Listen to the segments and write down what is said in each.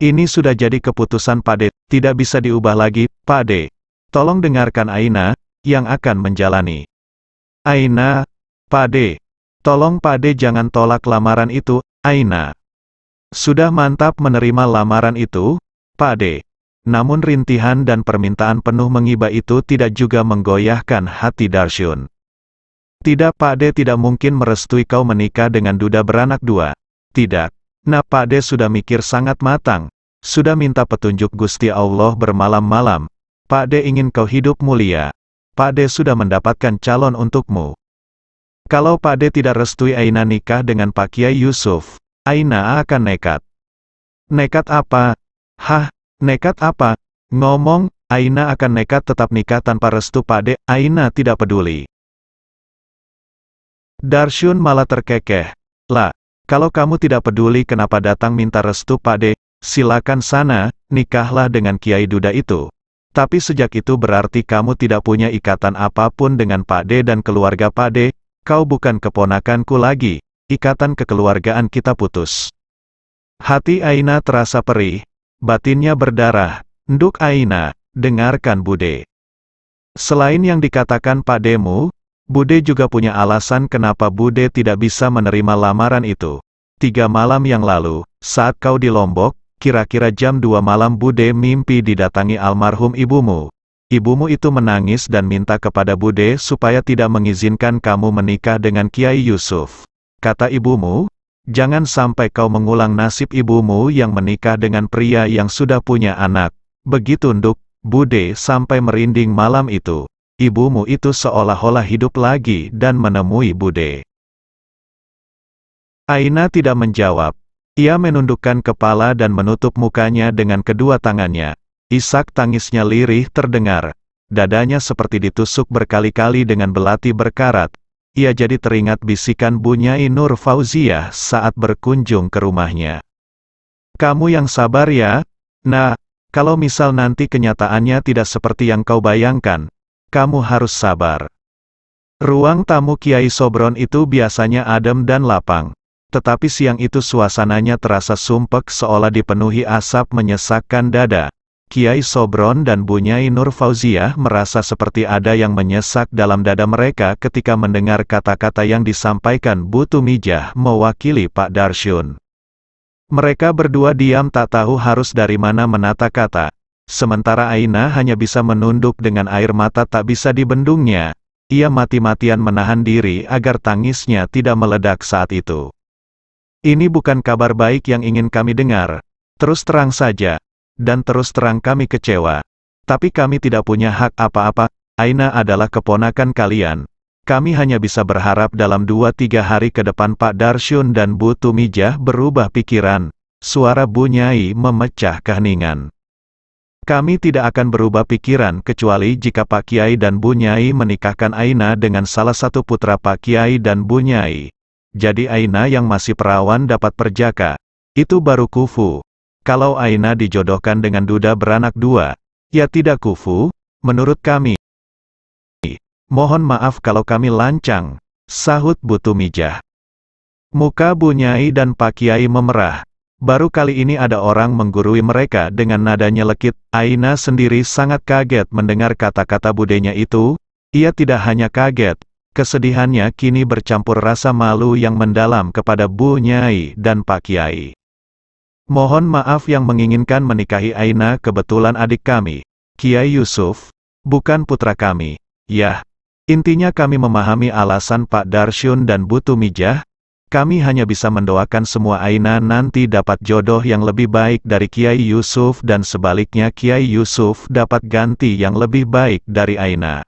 Ini sudah jadi keputusan Pakde, tidak bisa diubah lagi, Pakde. Tolong dengarkan Aina, yang akan menjalani. Aina, Pakde. Tolong Pakde jangan tolak lamaran itu, Aina. Sudah mantap menerima lamaran itu, Pakde. Namun rintihan dan permintaan penuh mengiba itu tidak juga menggoyahkan hati Darshun. Tidak Pakde, tidak mungkin merestui kau menikah dengan duda beranak dua. Tidak. Nah Pakde sudah mikir sangat matang. Sudah minta petunjuk Gusti Allah bermalam-malam. Pakde ingin kau hidup mulia. Pakde sudah mendapatkan calon untukmu. Kalau Pakde tidak restui Aina nikah dengan Pak Kiai Yusuf, Aina akan nekat. Nekat apa? Hah? Nekat apa? Ngomong, Aina akan nekat tetap nikah tanpa restu Pakde. Aina tidak peduli. Darshun malah terkekeh. Lah, kalau kamu tidak peduli kenapa datang minta restu Pakde? Silakan sana, nikahlah dengan Kiai Duda itu. Tapi sejak itu berarti kamu tidak punya ikatan apapun dengan Pakde dan keluarga Pakde. Kau bukan keponakanku lagi. Ikatan kekeluargaan kita putus. Hati Aina terasa perih. Batinnya berdarah. Nduk Aina, dengarkan Bude. Selain yang dikatakan Pakdemu, Bude juga punya alasan kenapa Bude tidak bisa menerima lamaran itu. 3 malam yang lalu, saat kau di Lombok, kira-kira jam 2 malam Bude mimpi didatangi almarhum ibumu. Ibumu itu menangis dan minta kepada Bude supaya tidak mengizinkan kamu menikah dengan Kiai Yusuf. Kata ibumu, jangan sampai kau mengulang nasib ibumu yang menikah dengan pria yang sudah punya anak. Begitu Nduk, Bude sampai merinding malam itu. Ibumu itu seolah-olah hidup lagi dan menemui Bude. Aina tidak menjawab. Ia menundukkan kepala dan menutup mukanya dengan kedua tangannya. Isak tangisnya lirih terdengar. Dadanya seperti ditusuk berkali-kali dengan belati berkarat. Ia jadi teringat bisikan Bu Nyai Nur Fauziah saat berkunjung ke rumahnya. Kamu yang sabar ya. Nah, kalau misal nanti kenyataannya tidak seperti yang kau bayangkan, kamu harus sabar. Ruang tamu Kiai Sobron itu biasanya adem dan lapang. Tetapi siang itu suasananya terasa sumpek seolah dipenuhi asap menyesakkan dada. Kiai Sobron dan Bu Nyai Nur Fauziah merasa seperti ada yang menyesak dalam dada mereka ketika mendengar kata-kata yang disampaikan Bu Tumijah mewakili Pak Darshun. Mereka berdua diam tak tahu harus dari mana menata kata. Sementara Aina hanya bisa menunduk dengan air mata tak bisa dibendungnya. Ia mati-matian menahan diri agar tangisnya tidak meledak saat itu. Ini bukan kabar baik yang ingin kami dengar. Terus terang saja. Dan terus terang kami kecewa. Tapi kami tidak punya hak apa-apa. Aina adalah keponakan kalian. Kami hanya bisa berharap dalam 2-3 hari ke depan Pak Darshun dan Bu Tumijah berubah pikiran. Suara Bu Nyai memecah keheningan. Kami tidak akan berubah pikiran kecuali jika Pak Kiai dan Bu Nyai menikahkan Aina dengan salah satu putra Pak Kiai dan Bu Nyai. Jadi Aina yang masih perawan dapat perjaka. Itu baru kufu. Kalau Aina dijodohkan dengan duda beranak dua, ya tidak kufu, menurut kami. Mohon maaf kalau kami lancang, sahut Bu Tumijah. Muka Bu Nyai dan Pak Kiai memerah. Baru kali ini ada orang menggurui mereka dengan nada nyelekit. Aina sendiri sangat kaget mendengar kata-kata budenya itu. Ia tidak hanya kaget. Kesedihannya kini bercampur rasa malu yang mendalam kepada Bu Nyai dan Pak Kiai. Mohon maaf yang menginginkan menikahi Aina kebetulan adik kami, Kiai Yusuf, bukan putra kami. Yah, intinya kami memahami alasan Pak Darshun dan Bu Tumijah. Kami hanya bisa mendoakan semua Aina nanti dapat jodoh yang lebih baik dari Kiai Yusuf dan sebaliknya Kiai Yusuf dapat ganti yang lebih baik dari Aina.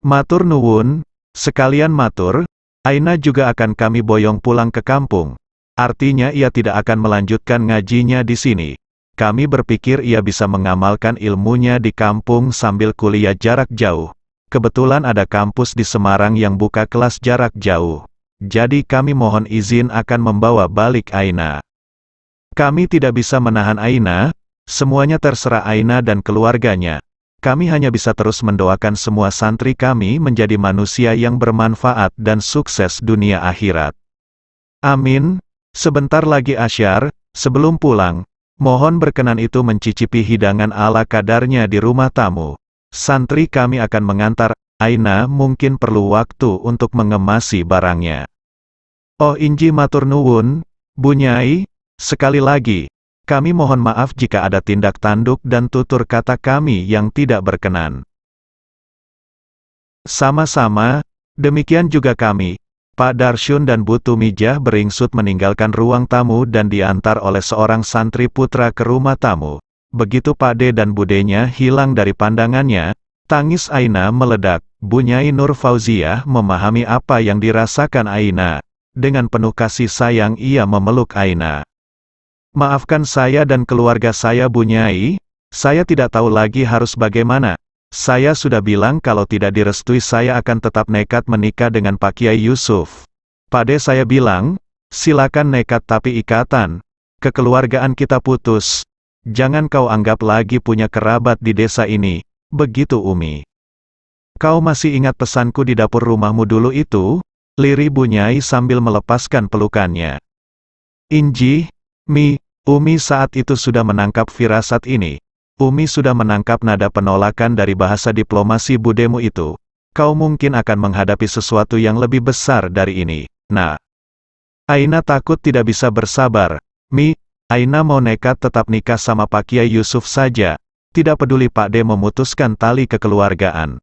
Matur nuwun, sekalian matur, Aina juga akan kami boyong pulang ke kampung. Artinya ia tidak akan melanjutkan ngajinya di sini. Kami berpikir ia bisa mengamalkan ilmunya di kampung sambil kuliah jarak jauh. Kebetulan ada kampus di Semarang yang buka kelas jarak jauh. Jadi kami mohon izin akan membawa balik Aina. Kami tidak bisa menahan Aina, semuanya terserah Aina dan keluarganya. Kami hanya bisa terus mendoakan semua santri kami menjadi manusia yang bermanfaat dan sukses dunia akhirat. Amin. Sebentar lagi asyar, Sebelum pulang, mohon berkenan itu mencicipi hidangan ala kadarnya di rumah tamu. Santri kami akan mengantar, Aina mungkin perlu waktu untuk mengemasi barangnya. Oh inji matur nuwun, Bu Nyai, sekali lagi, kami mohon maaf jika ada tindak tanduk dan tutur kata kami yang tidak berkenan. Sama-sama, demikian juga kami. Pak Darsyun dan Bu Tumijah beringsut meninggalkan ruang tamu dan diantar oleh seorang santri putra ke rumah tamu. Begitu Pak De dan Budenya hilang dari pandangannya, tangis Aina meledak. Bu Nyai Nur Fauziah memahami apa yang dirasakan Aina. Dengan penuh kasih sayang ia memeluk Aina. Maafkan saya dan keluarga saya Bu Nyai, saya tidak tahu lagi harus bagaimana. Saya sudah bilang kalau tidak direstui saya akan tetap nekat menikah dengan Pak Kiai Yusuf. Pade saya bilang, silakan nekat tapi ikatan kekeluargaan kita putus. Jangan kau anggap lagi punya kerabat di desa ini. Begitu Umi. Kau masih ingat pesanku di dapur rumahmu dulu itu? Lirih Bu Nyai sambil melepaskan pelukannya. Inji, Umi saat itu sudah menangkap firasat ini. Umi sudah menangkap nada penolakan dari bahasa diplomasi budemu itu. Kau mungkin akan menghadapi sesuatu yang lebih besar dari ini. Nah, Aina takut tidak bisa bersabar. Aina mau nekat tetap nikah sama Pak Kiai Yusuf saja. Tidak peduli Pak De memutuskan tali kekeluargaan.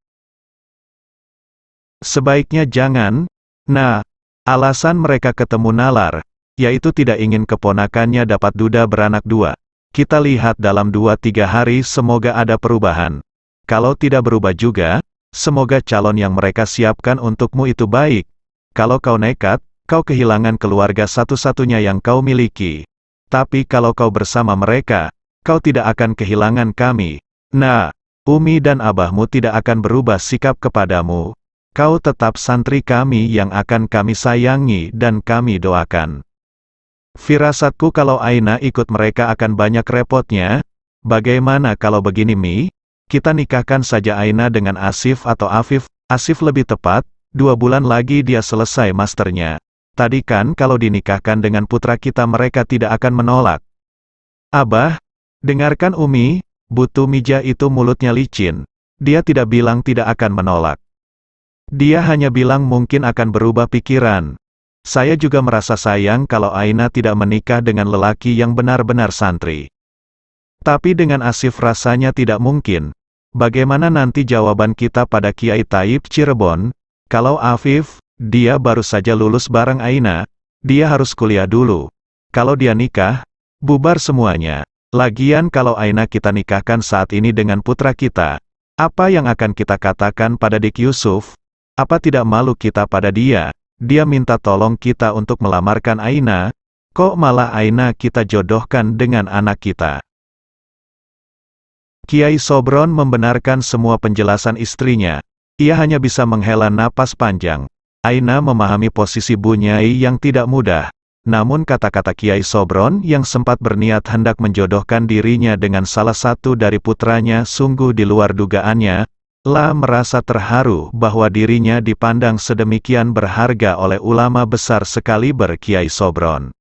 Sebaiknya jangan. Nah, alasan mereka ketemu nalar, yaitu tidak ingin keponakannya dapat duda beranak dua. Kita lihat dalam 2-3 hari semoga ada perubahan. Kalau tidak berubah juga, semoga calon yang mereka siapkan untukmu itu baik. Kalau kau nekat, kau kehilangan keluarga satu-satunya yang kau miliki. Tapi kalau kau bersama mereka, kau tidak akan kehilangan kami. Nah, Umi dan Abahmu tidak akan berubah sikap kepadamu. Kau tetap santri kami yang akan kami sayangi dan kami doakan. Firasatku kalau Aina ikut mereka akan banyak repotnya. Bagaimana kalau begini kita nikahkan saja Aina dengan Asif atau Afif, Asif lebih tepat, 2 bulan lagi dia selesai masternya. Tadi kan kalau dinikahkan dengan putra kita mereka tidak akan menolak. Abah, dengarkan Umi, Bu Tumijah itu mulutnya licin. Dia tidak bilang tidak akan menolak. Dia hanya bilang mungkin akan berubah pikiran. Saya juga merasa sayang kalau Aina tidak menikah dengan lelaki yang benar-benar santri. Tapi dengan Asif rasanya tidak mungkin. Bagaimana nanti jawaban kita pada Kiai Taib Cirebon? Kalau Afif, dia baru saja lulus bareng Aina, dia harus kuliah dulu. Kalau dia nikah, bubar semuanya. Lagian kalau Aina kita nikahkan saat ini dengan putra kita, apa yang akan kita katakan pada Dik Yusuf? Apa tidak malu kita pada dia? Dia minta tolong kita untuk melamarkan Aina, kok malah Aina kita jodohkan dengan anak kita. Kiai Sobron membenarkan semua penjelasan istrinya. Ia hanya bisa menghela napas panjang. Aina memahami posisi Bu Nyai yang tidak mudah. Namun kata-kata Kiai Sobron yang sempat berniat hendak menjodohkan dirinya dengan salah satu dari putranya sungguh di luar dugaannya. Merasa terharu bahwa dirinya dipandang sedemikian berharga oleh ulama besar sekaliber Kiai Sobron.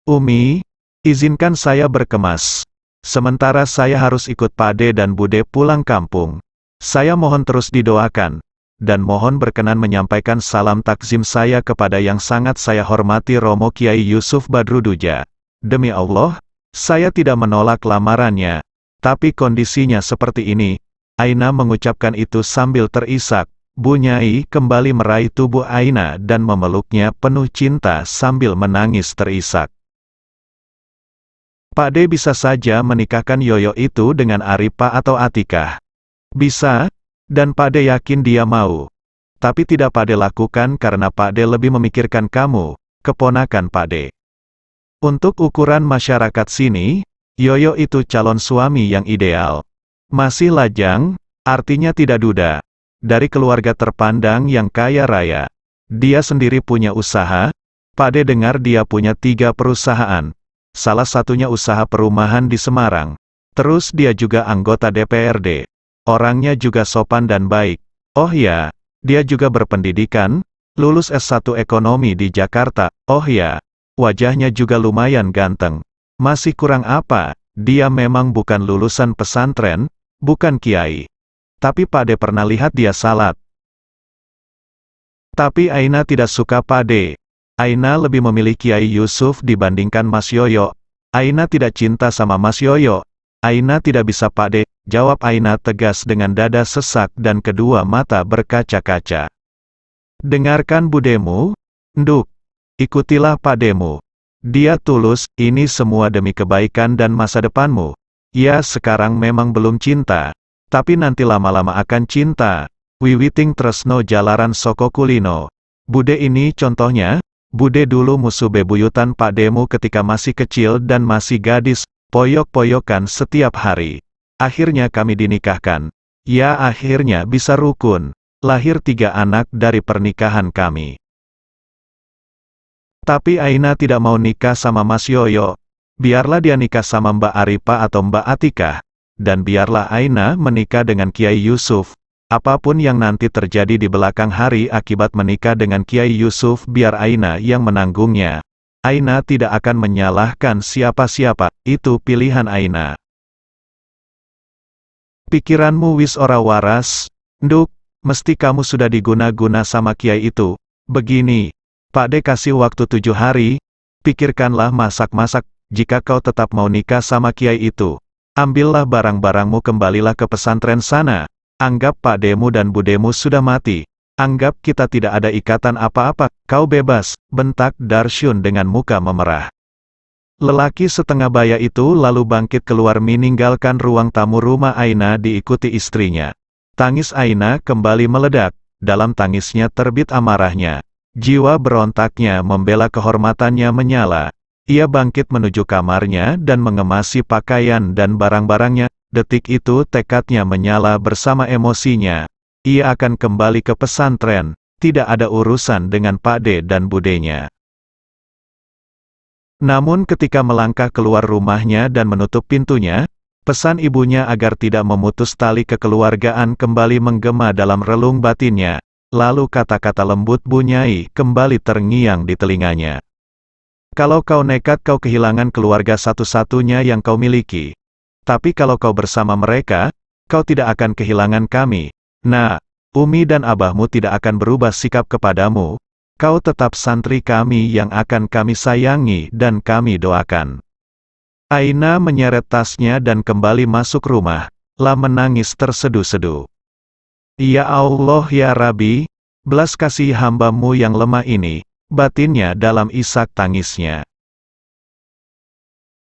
Umi, izinkan saya berkemas. Sementara saya harus ikut Pade dan Bude pulang kampung. Saya mohon terus didoakan, dan mohon berkenan menyampaikan salam takzim saya kepada yang sangat saya hormati Romo Kiai Yusuf Badruduja. Demi Allah, saya tidak menolak lamarannya. Tapi kondisinya seperti ini. Aina mengucapkan itu sambil terisak. Bu Nyai kembali meraih tubuh Aina dan memeluknya penuh cinta sambil menangis terisak. Pak De bisa saja menikahkan Yoyo itu dengan Aripa atau Atikah. Bisa, dan Pak De yakin dia mau. Tapi tidak Pak De lakukan karena Pak De lebih memikirkan kamu, keponakan Pak De. Untuk ukuran masyarakat sini, Yoyo itu calon suami yang ideal. Masih lajang, artinya tidak duda. Dari keluarga terpandang yang kaya raya. Dia sendiri punya usaha. Pak De dengar dia punya 3 perusahaan. Salah satunya usaha perumahan di Semarang. Terus dia juga anggota DPRD. Orangnya juga sopan dan baik. Oh ya, dia juga berpendidikan, lulus S1 ekonomi di Jakarta. Oh ya, wajahnya juga lumayan ganteng. Masih kurang apa, dia memang bukan lulusan pesantren, bukan kiai. Tapi Pak De pernah lihat dia salat. Tapi Aina tidak suka Pak De. Aina lebih memilih Kiai Yusuf dibandingkan Mas Yoyo. Aina tidak cinta sama Mas Yoyo. Aina tidak bisa Pak De, jawab Aina tegas dengan dada sesak dan kedua mata berkaca-kaca. Dengarkan budemu, Nduk. Ikutilah Pak Demu. Dia tulus, ini semua demi kebaikan dan masa depanmu. Ya sekarang memang belum cinta. Tapi nanti lama-lama akan cinta. Wiwiting tresno jalaran soko kulino. Bude ini contohnya, Bude dulu musuh bebuyutan Pak Demu ketika masih kecil dan masih gadis, poyok-poyokan setiap hari. Akhirnya kami dinikahkan. Ya akhirnya bisa rukun. Lahir 3 anak dari pernikahan kami. Tapi Aina tidak mau nikah sama Mas Yoyo. Biarlah dia nikah sama Mbak Aripa atau Mbak Atikah. Dan biarlah Aina menikah dengan Kiai Yusuf. Apapun yang nanti terjadi di belakang hari akibat menikah dengan Kiai Yusuf biar Aina yang menanggungnya. Aina tidak akan menyalahkan siapa-siapa, itu pilihan Aina. Pikiranmu wis ora waras, Nduk, mesti kamu sudah diguna-guna sama Kiai itu. Begini, Pak De kasih waktu 7 hari, pikirkanlah masak-masak, jika kau tetap mau nikah sama Kiai itu. Ambillah barang-barangmu kembalilah ke pesantren sana. Anggap Pak Demu dan Budemu sudah mati. Anggap kita tidak ada ikatan apa-apa, kau bebas, bentak Darsyun dengan muka memerah. Lelaki setengah baya itu lalu bangkit keluar meninggalkan ruang tamu rumah Aina diikuti istrinya. Tangis Aina kembali meledak, dalam tangisnya terbit amarahnya. Jiwa berontaknya membela kehormatannya menyala. Ia bangkit menuju kamarnya dan mengemasi pakaian dan barang-barangnya. Detik itu tekadnya menyala bersama emosinya. Ia akan kembali ke pesantren, tidak ada urusan dengan Pak De dan Budenya. Namun ketika melangkah keluar rumahnya dan menutup pintunya, pesan ibunya agar tidak memutus tali kekeluargaan kembali menggema dalam relung batinnya. Lalu kata-kata lembut Bunyai kembali terngiang di telinganya. Kalau kau nekat kau kehilangan keluarga satu-satunya yang kau miliki. Tapi kalau kau bersama mereka, kau tidak akan kehilangan kami. Nah, Umi dan Abahmu tidak akan berubah sikap kepadamu. Kau tetap santri kami yang akan kami sayangi dan kami doakan. Aina menyeret tasnya dan kembali masuk rumah, lah menangis terseduh-seduh. Ya Allah ya Rabbi, belas kasih hamba-Mu yang lemah ini, batinnya dalam isak tangisnya.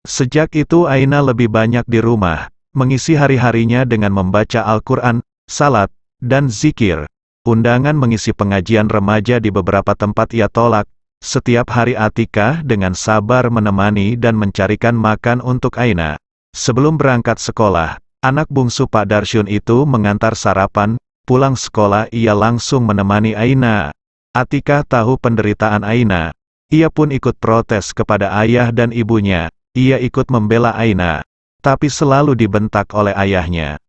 Sejak itu Aina lebih banyak di rumah, mengisi hari-harinya dengan membaca Al-Quran, salat, dan zikir. Undangan mengisi pengajian remaja di beberapa tempat ia tolak. Setiap hari Atikah dengan sabar menemani dan mencarikan makan untuk Aina. Sebelum berangkat sekolah, anak bungsu Pak Darsyun itu mengantar sarapan, pulang sekolah ia langsung menemani Aina. Atikah tahu penderitaan Aina. Ia pun ikut protes kepada ayah dan ibunya. Ia ikut membela Aina, tapi selalu dibentak oleh ayahnya.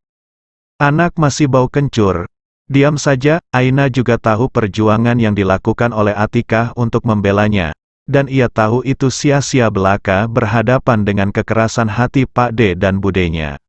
Anak masih bau kencur. Diam saja, Aina juga tahu perjuangan yang dilakukan oleh Atikah untuk membelanya. Dan ia tahu itu sia-sia belaka berhadapan dengan kekerasan hati Pak De dan Budenya.